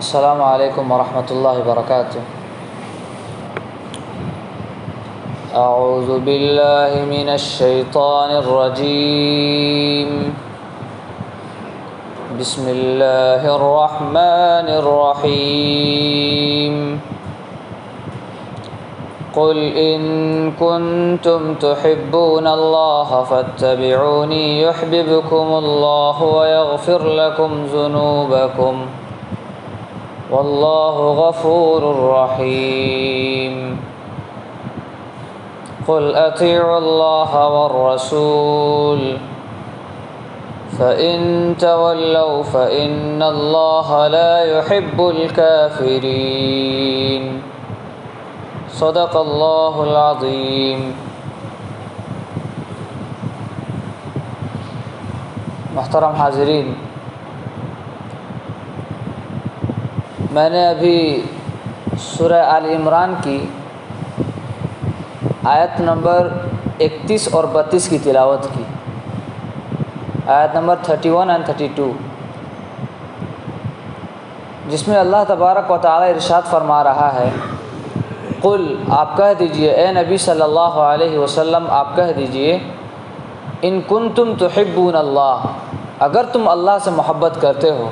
السلام علیکم ورحمۃ اللہ وبرکاتہ۔ اعوذ باللہ من الشیطان الرجیم، بسم اللہ الرحمن الرحیم۔ قل ان کنتم تحبون اللہ فاتبعونی یحببکم اللہ ویغفر لکم ذنوبکم واللہ غفور رحیم۔ قل اطیعوا اللہ والرسول فإن تولوا فإن اللہ لا يحب الكافرین۔ صدق اللہ العظیم۔ محترم حاضرین، میں نے ابھی سورہ آل عمران کی آیت نمبر 31 اور 32 کی تلاوت کی، آیت نمبر 31 اور 32، جس میں اللہ تبارک و تعالی ارشاد فرما رہا ہے، قل آپ کہہ دیجئے، اے نبی صلی اللہ علیہ وسلم آپ کہہ دیجئے، ان کنتم تحبون اللہ، اگر تم اللہ سے محبت کرتے ہو،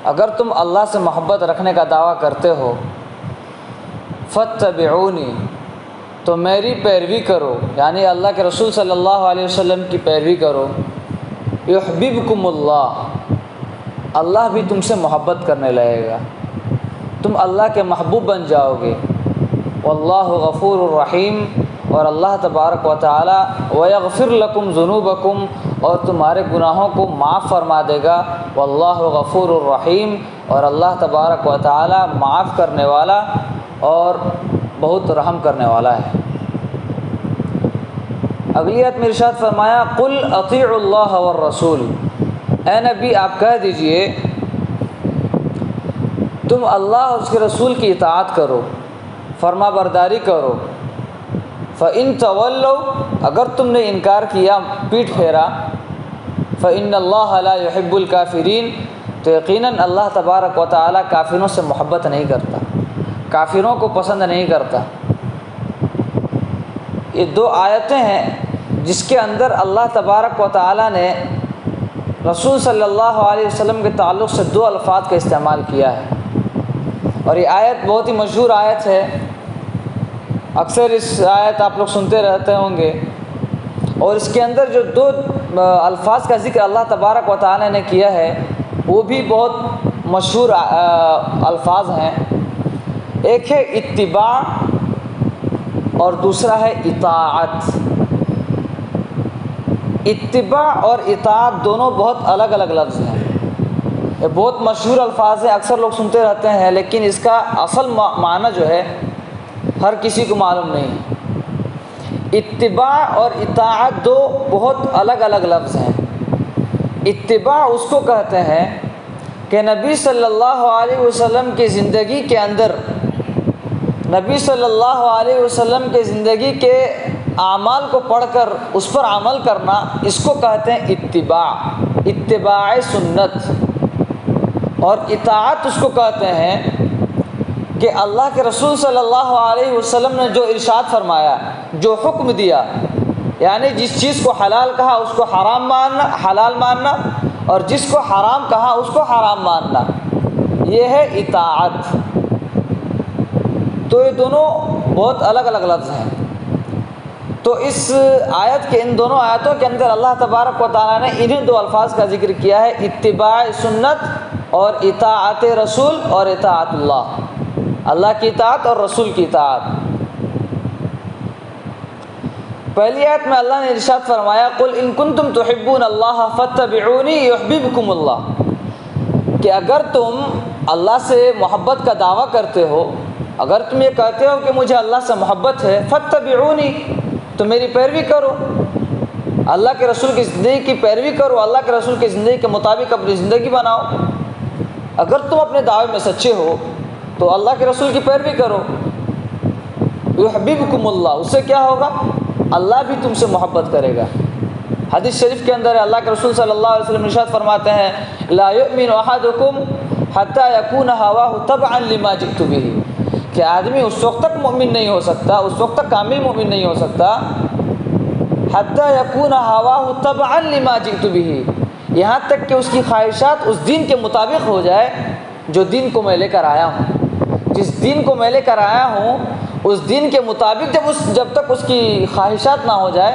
اگر تم اللہ سے محبت رکھنے کا دعویٰ کرتے ہو، فاتبعونی، تو میری پیروی کرو، یعنی اللہ کے رسول صلی اللہ علیہ وسلم کی پیروی کرو، یحببکم اللہ، اللہ بھی تم سے محبت کرنے لگے گا، تم اللہ کے محبوب بن جاؤ گے، واللہ غفور الرحیم، اور اللہ تبارک و تعالی ویغفر لکم ذنوبکم، اور تمہارے گناہوں کو معاف فرما دے گا، واللہ غفور الرحیم، اور اللہ تبارک و تعالی معاف کرنے والا اور بہت رحم کرنے والا ہے۔ اگلی آیت میں ارشاد فرمایا، قل اطیعوا اللہ والرسول، اے نبی آپ کہہ دیجئے تم اللہ اور اس کے رسول کی اطاعت کرو، فرما برداری کرو، فَإِن تَوَلَّوْا، اگر تم نے انکار کیا، پیٹھ پھیرا، فَإِنَّ اللَّهَ لَا يُحِبُّ الْكَافِرِينَ، تو یقیناً اللہ تبارک و تعالی کافروں سے محبت نہیں کرتا، کافروں کو پسند نہیں کرتا۔ یہ دو آیتیں ہیں جس کے اندر اللہ تبارک و تعالی نے رسول صلی اللہ علیہ وسلم کے تعلق سے دو الفاظ کا استعمال کیا ہے، اور یہ آیت بہت ہی مشہور آیت ہے، اکثر اس آیت آپ لوگ سنتے رہتے ہوں گے، اور اس کے اندر جو دو الفاظ کا ذکر اللہ تبارک و تعالی نے کیا ہے وہ بھی بہت مشہور الفاظ ہیں۔ ایک ہے اتباع اور دوسرا ہے اطاعت۔ اتباع اور اطاعت دونوں بہت الگ الگ لفظ ہیں، یہ بہت مشہور الفاظ ہیں، اکثر لوگ سنتے رہتے ہیں، لیکن اس کا اصل معنی جو ہے ہر کسی کو معلوم نہیں۔ اتباع اور اطاعت دو بہت الگ الگ لفظ ہیں۔ اتباع اس کو کہتے ہیں کہ نبی صلی اللہ علیہ وسلم کی زندگی کے اندر، نبی صلی اللہ علیہ وسلم کے زندگی کے اعمال کو پڑھ کر اس پر عمل کرنا، اس کو کہتے ہیں اتباع، اتباع سنت۔ اور اطاعت اس کو کہتے ہیں کہ اللہ کے رسول صلی اللہ علیہ وسلم نے جو ارشاد فرمایا، جو حکم دیا، یعنی جس چیز کو حلال کہا اس کو حرام ماننا، حلال ماننا، اور جس کو حرام کہا اس کو حرام ماننا، یہ ہے اطاعت۔ تو یہ دونوں بہت الگ الگ لفظ ہیں۔ تو اس آیت کے، ان دونوں آیتوں کے اندر اللہ تبارک و تعالیٰ نے انہیں دو الفاظ کا ذکر کیا ہے، اتباع سنت اور اطاعت رسول اور اطاعت اللہ، اللہ کی اطاعت اور رسول کی اطاعت۔ پہلی آیت میں اللہ نے ارشاد فرمایا، قل ان کنتم تحبون اللہ فاتبعونی یحببکم اللہ، کہ اگر تم اللہ سے محبت کا دعویٰ کرتے ہو، اگر تم یہ کہتے ہو کہ مجھے اللہ سے محبت ہے، فاتبعونی، تو میری پیروی کرو، اللہ کے رسول کی زندگی کی پیروی کرو، اللہ کے رسول کی زندگی کے مطابق اپنی زندگی بناؤ۔ اگر تم اپنے دعوے میں سچے ہو تو اللہ کے رسول کی پیروی کرو، یحببکم اللہ، اس سے کیا ہوگا؟ اللہ بھی تم سے محبت کرے گا۔ حدیث شریف کے اندر اللہ کے رسول صلی اللہ علیہ وسلم ارشاد فرماتے ہیں لا یؤمن احدکم حتی یکون ہواہ تبعا لما جئت بہ، کہ آدمی اس وقت تک مومن نہیں ہو سکتا، اس وقت تک کامل مومن نہیں ہو سکتا، حتی یکون ہواہ تبعا لما جئت بہ، یہاں تک کہ اس کی خواہشات اس دین کے مطابق ہو جائے جو دین کو میں لے کر آیا ہوں۔ جس دین کو میں لے کر آیا ہوں اس دین کے مطابق جب تک اس کی خواہشات نہ ہو جائے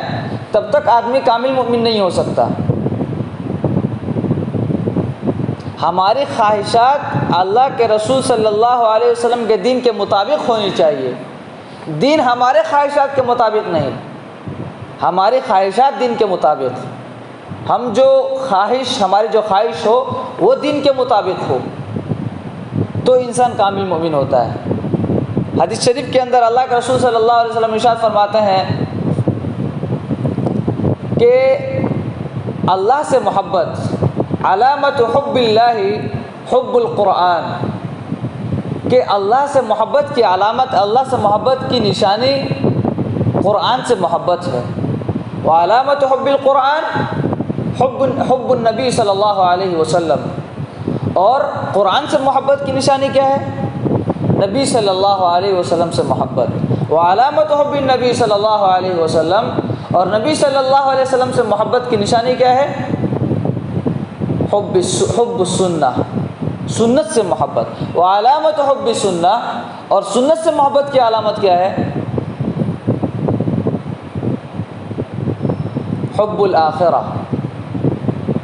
تب تک آدمی کامل مومن نہیں ہو سکتا۔ ہماری خواہشات اللہ کے رسول صلی اللہ علیہ وسلم کے دین کے مطابق ہونی چاہیے، دین ہمارے خواہشات کے مطابق نہیں، ہماری خواہشات دین کے مطابق، ہم جو ہماری جو خواہش ہو وہ دین کے مطابق ہو تو انسان کامل مومن ہوتا ہے۔ حدیث شریف کے اندر اللہ کے رسول صلی اللہ علیہ وسلم ارشاد فرماتے ہیں کہ اللہ سے محبت، علامت حب اللہ حب القرآن، کہ اللہ سے محبت کی علامت، اللہ سے محبت کی نشانی قرآن سے محبت ہے۔ وعلامت حب القرآن حب النبی صلی اللہ علیہ وسلم، اور قرآن سے محبت کی نشانی کیا ہے؟ نبی صلی اللہ علیہ وسلم سے محبت۔ وعلامت حب النبی صلی اللہ علیہ وسلم، اور نبی صلی اللہ علیہ وسلم سے محبت کی نشانی کیا ہے؟ حب السنہ، سنت سے محبت۔ وعلامت حب السنہ، اور سنت سے محبت کی علامت کیا ہے؟ حب الآخرہ،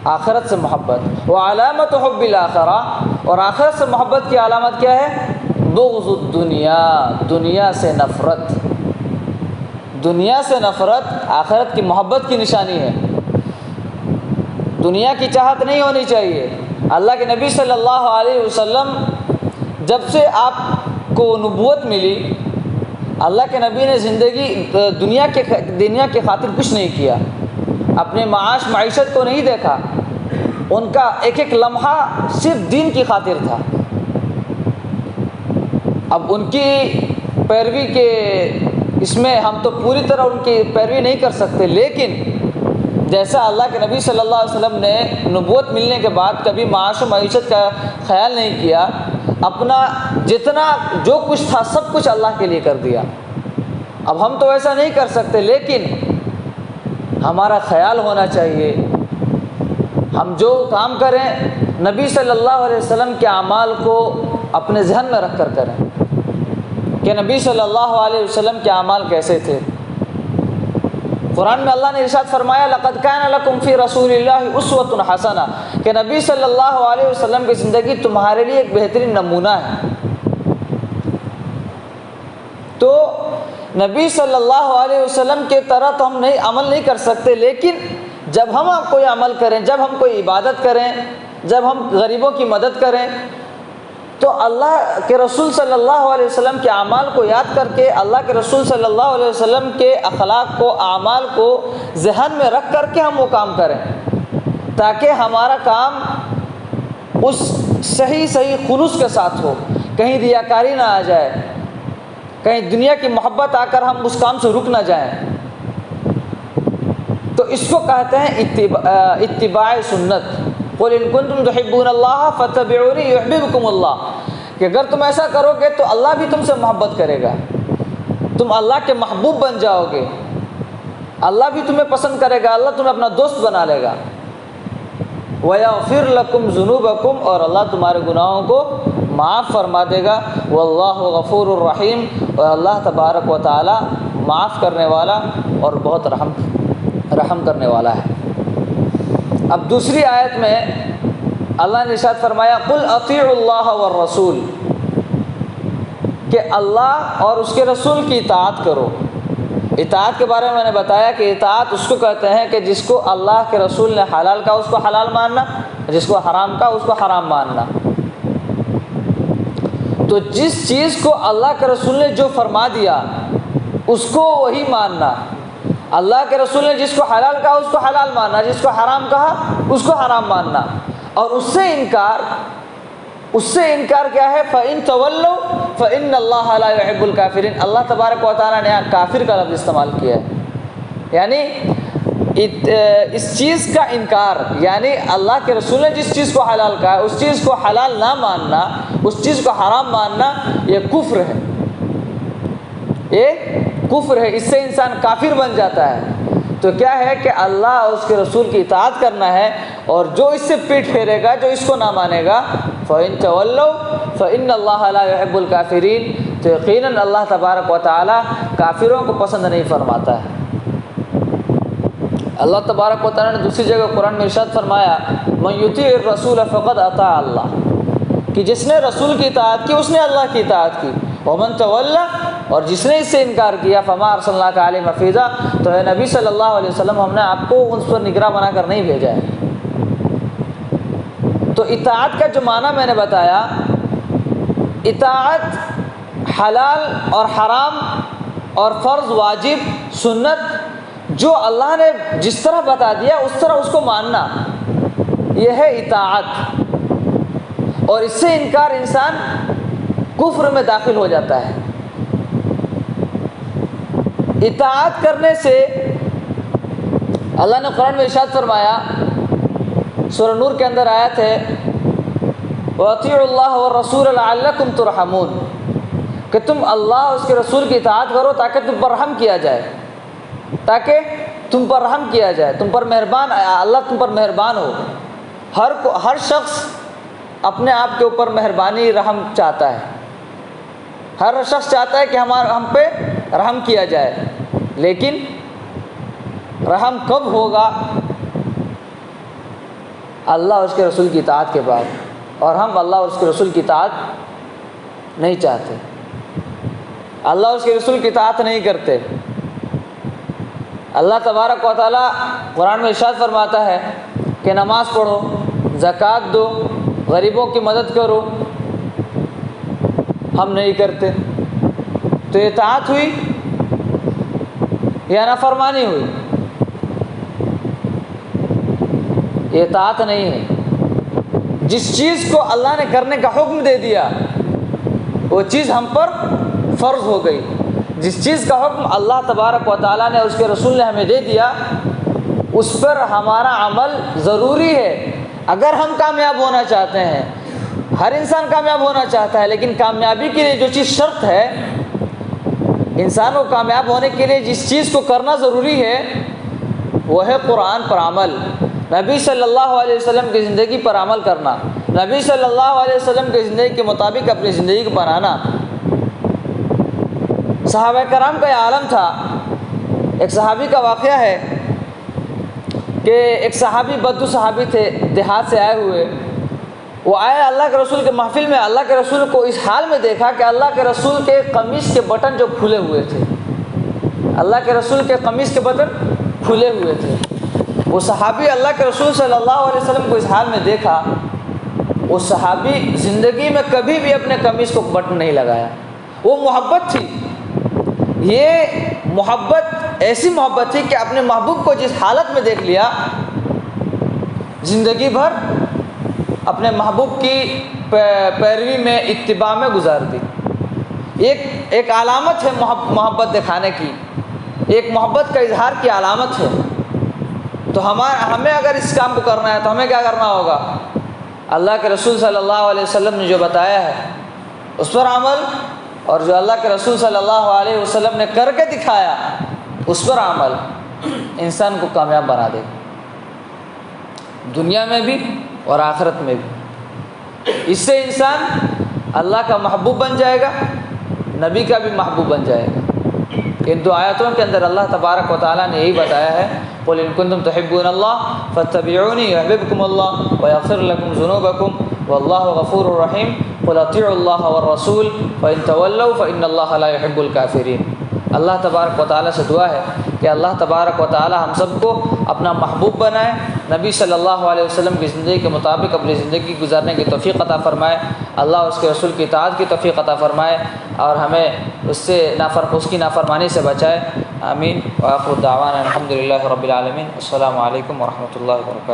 آخرت سے محبت۔ وعلامت حب الآخرہ، اور آخرت سے محبت کی علامت کیا ہے؟ بغض الدنیا، دنیا سے نفرت۔ دنیا سے نفرت آخرت کی محبت کی نشانی ہے۔ دنیا کی چاہت نہیں ہونی چاہیے۔ اللہ کے نبی صلی اللہ علیہ وسلم جب سے آپ کو نبوت ملی، اللہ کے نبی نے زندگی دنیا کے خاطر کچھ نہیں کیا، اپنے معاش معیشت کو نہیں دیکھا، ان کا ایک ایک لمحہ صرف دین کی خاطر تھا۔ اب ان کی پیروی کے اس میں ہم تو پوری طرح ان کی پیروی نہیں کر سکتے، لیکن جیسا اللہ کے نبی صلی اللہ علیہ وسلم نے نبوت ملنے کے بعد کبھی معاش و معیشت کا خیال نہیں کیا، اپنا جتنا جو کچھ تھا سب کچھ اللہ کے لیے کر دیا۔ اب ہم تو ایسا نہیں کر سکتے، لیکن ہمارا خیال ہونا چاہیے، ہم جو کام کریں نبی صلی اللہ علیہ وسلم کے اعمال کو اپنے ذہن میں رکھ کر کریں کہ نبی صلی اللہ علیہ وسلم کے اعمال کیسے تھے۔ قرآن میں اللہ نے ارشاد فرمایا لقد کان لکم فی رسول اللہ اسوۃ حسنہ، کہ نبی صلی اللہ علیہ وسلم کی زندگی تمہارے لیے ایک بہترین نمونہ ہے۔ تو نبی صلی اللہ علیہ وسلم کے طرح تو ہم عمل نہیں کر سکتے، لیکن جب ہم کوئی عمل کریں، جب ہم کوئی عبادت کریں، جب ہم غریبوں کی مدد کریں، تو اللہ کے رسول صلی اللہ علیہ وسلم کے اعمال کو یاد کر کے، اللہ کے رسول صلی اللہ علیہ وسلم کے اخلاق کو، اعمال کو ذہن میں رکھ کر کے ہم وہ کام کریں، تاکہ ہمارا کام اس صحیح خلوص کے ساتھ ہو، کہیں ریاکاری نہ آ جائے، کہیں دنیا کی محبت آ کر ہم اس کام سے رک نہ جائیں۔ تو اس کو کہتے ہیں اتباع سنت۔ قل ان کنتم تحبون اللہ فاتبعونی یحببکم اللہ، کہ اگر تم ایسا کرو گے تو اللہ بھی تم سے محبت کرے گا، تم اللہ کے محبوب بن جاؤ گے، اللہ بھی تمہیں پسند کرے گا، اللہ تمہیں اپنا دوست بنا لے گا۔ وَيَغْفِرْ لَكُمْ ذُنُوبَكُمْ، اور اللہ تمہارے گناہوں کو معاف فرما دے گا۔ واللہ غفور الرحیم، اور اللہ تبارک و تعالی معاف کرنے والا اور بہت رحم کرنے والا ہے۔ اب دوسری آیت میں اللہ نے ارشاد فرمایا قل اطیعوا اللہ والرسول، کہ اللہ اور اس کے رسول کی اطاعت کرو۔ اطاعت کے بارے میں نے بتایا کہ اطاعت اس کو کہتے ہیں کہ جس کو اللہ کے رسول نے حلال کہا اس کو حلال ماننا، جس کو حرام کہا اس کو حرام ماننا۔ تو جس چیز کو اللہ کے رسول نے جو فرما دیا اس کو وہی ماننا، اللہ کے رسول نے جس کو حلال کہا اس کو حلال ماننا، جس کو حرام کہا اس کو حرام ماننا، اور اس سے انکار کیا ہے؟ فَإِن تَوَلَّوْا فَإِنَّ اللَّهَ لَا يُحِبُّ الْكَافِرِينَ۔ اللہ تبارک و تعالیٰ نے کافر کا لفظ استعمال کیا ہے، یعنی اس چیز کا انکار، یعنی اللہ کے رسول نے جس چیز کو حلال کہا ہے اس چیز کو حلال نہ ماننا، اس چیز کو حرام ماننا، یہ کفر ہے، یہ کفر ہے، اس سے انسان کافر بن جاتا ہے۔ تو کیا ہے کہ اللہ اور اس کے رسول کی اطاعت کرنا ہے، اور جو اس سے پیٹ پھیرے گا، جو اس کو نہ مانے گا، فَإِن تَوَلَّوْا فَإِنَّ اللَّهَ لَا يُحِبُّ الْكَافِرِينَ، تو یقیناً اللہ تبارک و تعالی کافروں کو پسند نہیں فرماتا ہے۔ اللہ تبارک و تعالی نے دوسری جگہ قرآن میں ارشاد فرمایا، مَن يُطِيعِ الرَّسُولَ فَقَدْ أَطَاعَ اللَّهَ، کہ جس نے رسول کی اطاعت کی اس نے اللہ کی اطاعت کی۔ وَمَن تَوَلَّى، اور جس نے اس سے انکار کیا، فَمَا أَرْسَلْنَاكَ عَلَيْهِمْ حَفِيظًا، تو اے نبی صلی اللہ علیہ وسلم ہم نے آپ کو ان پر نگراں بنا کر نہیں بھیجا ہے۔ تو اطاعت کا جو معنی میں نے بتایا، اطاعت حلال اور حرام اور فرض واجب سنت جو اللہ نے جس طرح بتا دیا اس طرح اس کو ماننا، یہ ہے اطاعت، اور اس سے انکار انسان کفر میں داخل ہو جاتا ہے۔ اطاعت کرنے سے اللہ نے قرآن میں ارشاد فرمایا، سورہ نور کے اندر آیت ہے، وَأَطِيعُوا اللَّهَ وَالرَّسُولَ لَعَلَّكُمْ تُرْحَمُونَ، کہ تم اللہ اور اس کے رسول کی اطاعت کرو تاکہ تم پر رحم کیا جائے، تاکہ تم پر رحم کیا جائے، تم پر مہربان، اللہ تم پر مہربان ہو۔ ہر شخص اپنے آپ کے اوپر مہربانی رحم چاہتا ہے، ہر شخص چاہتا ہے کہ ہم پہ رحم کیا جائے، لیکن رحم کب ہوگا؟ اللہ اور اس کے رسول کی اطاعت کے بعد، اور ہم اللہ اور اس کے رسول کی اطاعت نہیں چاہتے، اللہ اور اس کے رسول کی اطاعت نہیں کرتے۔ اللہ تبارک و تعالیٰ قرآن میں ارشاد فرماتا ہے کہ نماز پڑھو، زکوٰۃ دو، غریبوں کی مدد کرو، ہم نہیں کرتے، تو یہ اطاعت ہوئی یا نافرمانی ہوئی؟ یہ اطاعت نہیں ہے۔ جس چیز کو اللہ نے کرنے کا حکم دے دیا وہ چیز ہم پر فرض ہو گئی، جس چیز کا حکم اللہ تبارک و تعالیٰ نے، اس کے رسول نے ہمیں دے دیا، اس پر ہمارا عمل ضروری ہے۔ اگر ہم کامیاب ہونا چاہتے ہیں، ہر انسان کامیاب ہونا چاہتا ہے، لیکن کامیابی کے لیے جو چیز شرط ہے، انسان کو کامیاب ہونے کے لیے جس چیز کو کرنا ضروری ہے وہ ہے قرآن پر عمل، نبی صلی اللہ علیہ وسلم کی زندگی پر عمل کرنا، نبی صلی اللہ علیہ وسلم کی زندگی کے مطابق اپنی زندگی کو بنانا۔ صحابہ کرام کا یہ عالم تھا۔ ایک صحابی کا واقعہ ہے کہ ایک صحابی بدو صحابی تھے، دیہات سے آئے ہوئے، وہ آئے اللہ کے رسول کے محفل میں، اللہ کے رسول کو اس حال میں دیکھا کہ اللہ کے رسول کے قمیص کے بٹن جو کھلے ہوئے تھے، اللہ کے رسول کے قمیص کے بٹن کھلے ہوئے تھے۔ وہ صحابی اللہ کے رسول صلی اللہ علیہ وسلم کو اس حال میں دیکھا، وہ صحابی زندگی میں کبھی بھی اپنے قمیص کو بٹن نہیں لگایا۔ وہ محبت تھی، یہ محبت ایسی محبت تھی کہ اپنے محبوب کو جس حالت میں دیکھ لیا، زندگی بھر اپنے محبوب کی پیروی میں، اتباع میں گزار دی۔ ایک علامت ہے محبت دکھانے کی، ایک محبت کا اظہار کی علامت ہے۔ تو ہمیں اگر اس کام کو کرنا ہے تو ہمیں کیا کرنا ہوگا؟ اللہ کے رسول صلی اللہ علیہ وسلم نے جو بتایا ہے اس پر عمل، اور جو اللہ کے رسول صلی اللہ علیہ وسلم نے کر کے دکھایا اس پر عمل انسان کو کامیاب بنا دے گا، دنیا میں بھی اور آخرت میں بھی۔ اس سے انسان اللہ کا محبوب بن جائے گا، نبی کا بھی محبوب بن جائے گا۔ ان دو آیتوں کے اندر اللہ تبارک و تعالیٰ نے یہی بتایا ہے، قُلْ إِن كُنتُمْ تُحِبُّونَ اللَّهَ فَاتَّبِعُونِي يُحْبِبْكُمُ اللَّهُ وَيَغْفِرْ لَكُمْ ذُنُوبَكُمْ وَاللَّهُ غَفُورٌ رَحِيمٌ قُلْ أَطِيعُوا اللَّهَ وَالرَّسُولَ فَإِن تَوَلَّوْا فَإِنَّ اللَّهَ لَا يُحِبُّ الْكَافِرِينَ۔ اللہ تبارک و تعالیٰ سے دعا ہے کہ اللہ تبارک و تعالیٰ ہم سب کو اپنا محبوب بنائے، نبی صلی اللہ علیہ وسلم کی زندگی کے مطابق اپنی زندگی گزارنے کی توفیق عطا فرمائے، اللہ اور اس کے رسول کی اطاعت کی توفیق عطا فرمائے، اور ہمیں اس کی نافرمانی سے بچائے۔ آمین۔ وآخر دعوانا الحمد للہ رب العالمین۔ السلام علیکم ورحمۃ اللہ وبرکاتہ۔